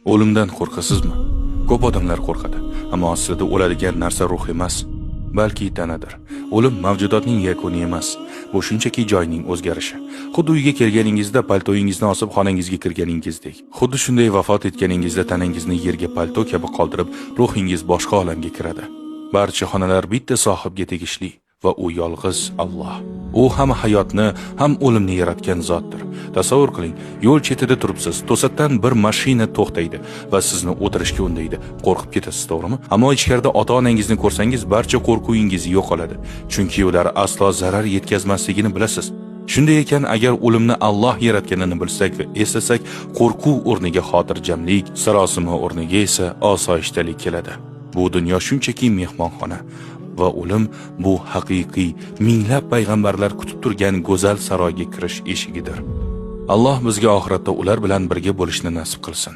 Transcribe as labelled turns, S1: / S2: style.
S1: O'limdan qo'rqasizmi? Ko'p odamlar qo'rqadi, ammo aslida o'ladigan narsa ruh emas, balki tanadir. O'lim mavjudotning yakuni emas, bu shunchaki joyning o'zgarishi. Xuddi uyga kelganingizda paltoyingizni osib xonangizga kirganingizdek. Xuddi shunday vafot etganingizda tanangizni yerga palto kabi qoldirib, ruhingiz boshqa olamga kiradi. Barcha xonalar bitta sohibga tegishli va u yolg'iz Alloh. U ham hayotni, ham o'limni yaratgan zotdir. Tasavvur qiling, yo'l chetida turibsiz, to'satdan bir mashina to'xtaydi va sizni o'tirishga undaydi. Qo'rqib ketasiz, to'g'rimi? Ammo ichkarida ota-onangizni ko'rsangiz, barcha qo'rquvingiz yo'qoladi, chunki ular aslo zarar yetkazmasligini bilasiz. Shunday ekan, agar o'limni Alloh yaratganini bilsak va eslasak, qo'rquv o'rniga xotirjamlik, sarosima o'rniga esa osoyishtalik keladi. Bu dunyo shunchaki mehmonxona va o'lim bu haqiqiy, minglab payg'ambarlar kutib turgan go'zal saroyga kirish eshigidir. Alloh bizga oxiratda ular bilan birga bo'lishni nasib qilsin.